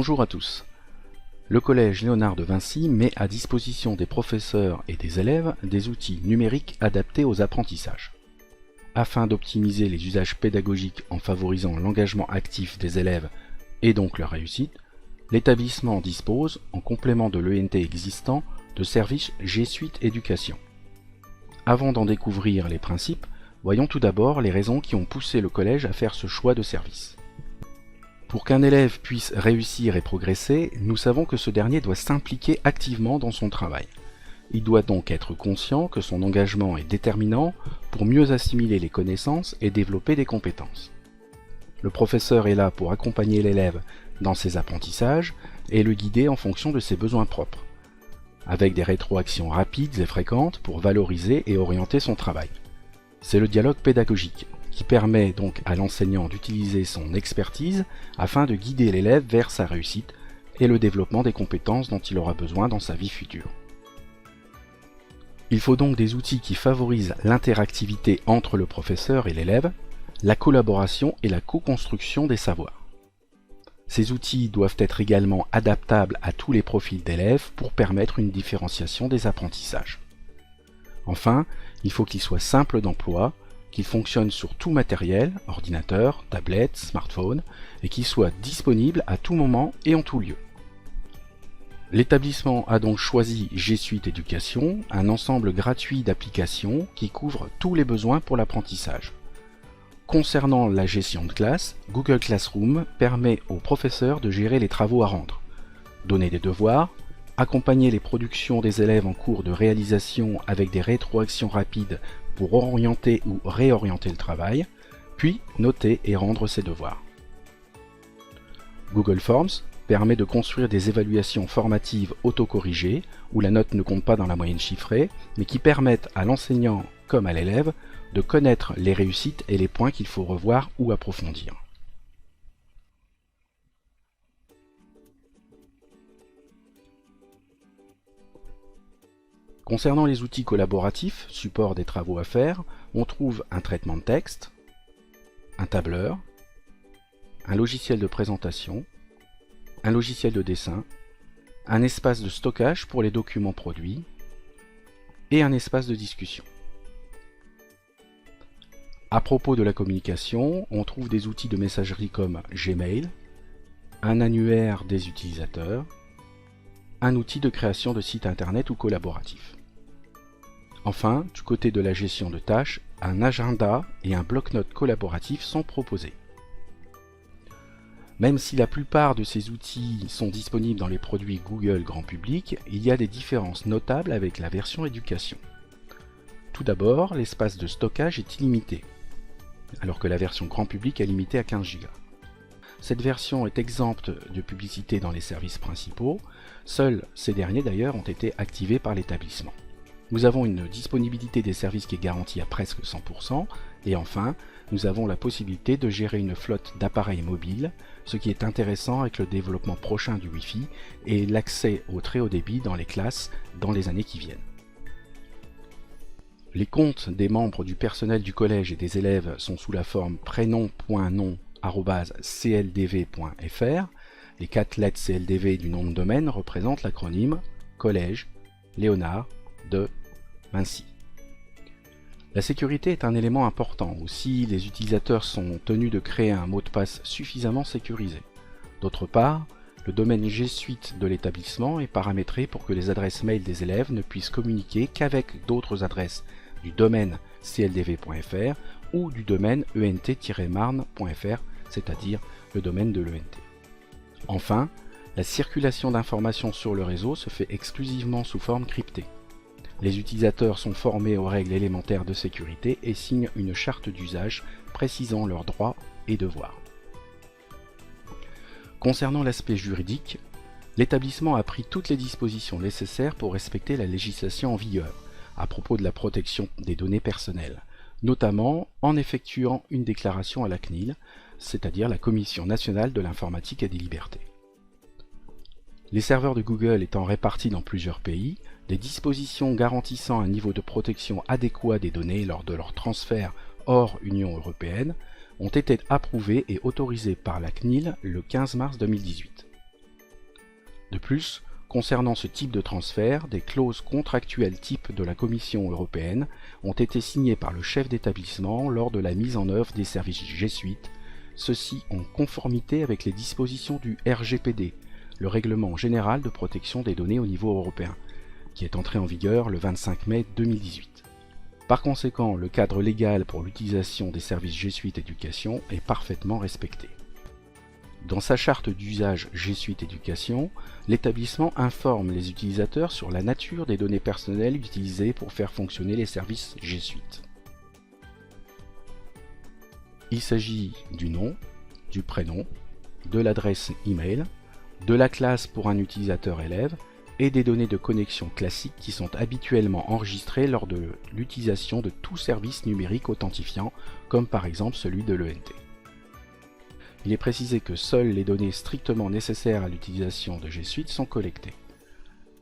Bonjour à tous. Le Collège Léonard de Vinci met à disposition des professeurs et des élèves des outils numériques adaptés aux apprentissages. Afin d'optimiser les usages pédagogiques en favorisant l'engagement actif des élèves et donc leur réussite, l'établissement dispose, en complément de l'ENT existant, de services G Suite Éducation. Avant d'en découvrir les principes, voyons tout d'abord les raisons qui ont poussé le collège à faire ce choix de service. Pour qu'un élève puisse réussir et progresser, nous savons que ce dernier doit s'impliquer activement dans son travail. Il doit donc être conscient que son engagement est déterminant pour mieux assimiler les connaissances et développer des compétences. Le professeur est là pour accompagner l'élève dans ses apprentissages et le guider en fonction de ses besoins propres, avec des rétroactions rapides et fréquentes pour valoriser et orienter son travail. C'est le dialogue pédagogique, qui permet donc à l'enseignant d'utiliser son expertise afin de guider l'élève vers sa réussite et le développement des compétences dont il aura besoin dans sa vie future. Il faut donc des outils qui favorisent l'interactivité entre le professeur et l'élève, la collaboration et la co-construction des savoirs. Ces outils doivent être également adaptables à tous les profils d'élèves pour permettre une différenciation des apprentissages. Enfin, il faut qu'ils soient simples d'emploi, qu'il fonctionne sur tout matériel, ordinateur, tablette, smartphone, et qu'il soit disponible à tout moment et en tout lieu. L'établissement a donc choisi G Suite Éducation, un ensemble gratuit d'applications qui couvre tous les besoins pour l'apprentissage. Concernant la gestion de classe, Google Classroom permet aux professeurs de gérer les travaux à rendre, donner des devoirs, accompagner les productions des élèves en cours de réalisation avec des rétroactions rapides pour orienter ou réorienter le travail, puis noter et rendre ses devoirs. Google Forms permet de construire des évaluations formatives autocorrigées, où la note ne compte pas dans la moyenne chiffrée, mais qui permettent à l'enseignant comme à l'élève de connaître les réussites et les points qu'il faut revoir ou approfondir. Concernant les outils collaboratifs, support des travaux à faire, on trouve un traitement de texte, un tableur, un logiciel de présentation, un logiciel de dessin, un espace de stockage pour les documents produits et un espace de discussion. À propos de la communication, on trouve des outils de messagerie comme Gmail, un annuaire des utilisateurs, un outil de création de site internet ou collaboratif. Enfin, du côté de la gestion de tâches, un agenda et un bloc-notes collaboratif sont proposés. Même si la plupart de ces outils sont disponibles dans les produits Google grand public, il y a des différences notables avec la version éducation. Tout d'abord, l'espace de stockage est illimité, alors que la version grand public est limitée à 15 Go. Cette version est exempte de publicité dans les services principaux, seuls ces derniers d'ailleurs ont été activés par l'établissement. Nous avons une disponibilité des services qui est garantie à presque 100%, et enfin, nous avons la possibilité de gérer une flotte d'appareils mobiles, ce qui est intéressant avec le développement prochain du Wi-Fi et l'accès au très haut débit dans les classes dans les années qui viennent. Les comptes des membres du personnel du collège et des élèves sont sous la forme prénom.nom@cldv.fr. Les 4 lettres CLDV du nom de domaine représentent l'acronyme Collège Léonard de Vinci. La sécurité est un élément important, aussi les utilisateurs sont tenus de créer un mot de passe suffisamment sécurisé. D'autre part, le domaine G Suite de l'établissement est paramétré pour que les adresses mail des élèves ne puissent communiquer qu'avec d'autres adresses du domaine cldv.fr ou du domaine ent-marne.fr, c'est-à-dire le domaine de l'ENT. Enfin, la circulation d'informations sur le réseau se fait exclusivement sous forme cryptée. Les utilisateurs sont formés aux règles élémentaires de sécurité et signent une charte d'usage précisant leurs droits et devoirs. Concernant l'aspect juridique, l'établissement a pris toutes les dispositions nécessaires pour respecter la législation en vigueur à propos de la protection des données personnelles, notamment en effectuant une déclaration à la CNIL, c'est-à-dire la Commission nationale de l'informatique et des libertés. Les serveurs de Google étant répartis dans plusieurs pays, des dispositions garantissant un niveau de protection adéquat des données lors de leur transfert hors Union européenne ont été approuvées et autorisées par la CNIL le 15 mars 2018. De plus, concernant ce type de transfert, des clauses contractuelles type de la Commission européenne ont été signées par le chef d'établissement lors de la mise en œuvre des services G Suite, ceci en conformité avec les dispositions du RGPD, le Règlement général de protection des données au niveau européen, qui est entré en vigueur le 25 mai 2018. Par conséquent, le cadre légal pour l'utilisation des services G Suite Éducation est parfaitement respecté. Dans sa charte d'usage G Suite Éducation, l'établissement informe les utilisateurs sur la nature des données personnelles utilisées pour faire fonctionner les services G Suite. Il s'agit du nom, du prénom, de l'adresse email, de la classe pour un utilisateur élève et des données de connexion classiques qui sont habituellement enregistrées lors de l'utilisation de tout service numérique authentifiant, comme par exemple celui de l'ENT. Il est précisé que seules les données strictement nécessaires à l'utilisation de G Suite sont collectées.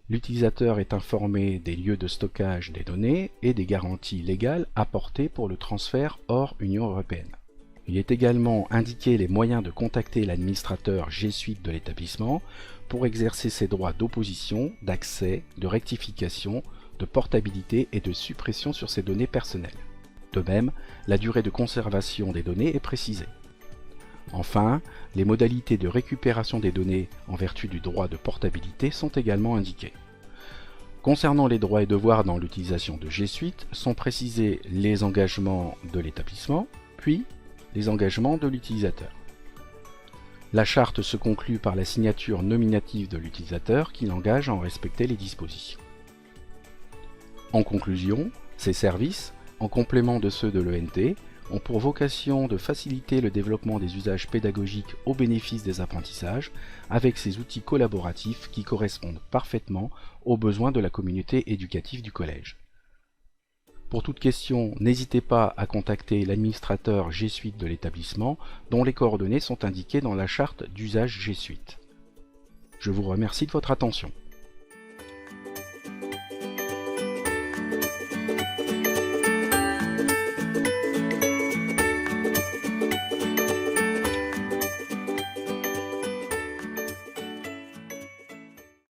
L'utilisateur est informé des lieux de stockage des données et des garanties légales apportées pour le transfert hors Union européenne. Il est également indiqué les moyens de contacter l'administrateur G Suite de l'établissement pour exercer ses droits d'opposition, d'accès, de rectification, de portabilité et de suppression sur ces données personnelles. De même, la durée de conservation des données est précisée. Enfin, les modalités de récupération des données en vertu du droit de portabilité sont également indiquées. Concernant les droits et devoirs dans l'utilisation de G Suite, sont précisés les engagements de l'établissement, puis les engagements de l'utilisateur. La charte se conclut par la signature nominative de l'utilisateur qui l'engage à en respecter les dispositions. En conclusion, ces services, en complément de ceux de l'ENT, ont pour vocation de faciliter le développement des usages pédagogiques au bénéfice des apprentissages avec ces outils collaboratifs qui correspondent parfaitement aux besoins de la communauté éducative du collège. Pour toute question, n'hésitez pas à contacter l'administrateur G Suite de l'établissement dont les coordonnées sont indiquées dans la charte d'usage G Suite. Je vous remercie de votre attention.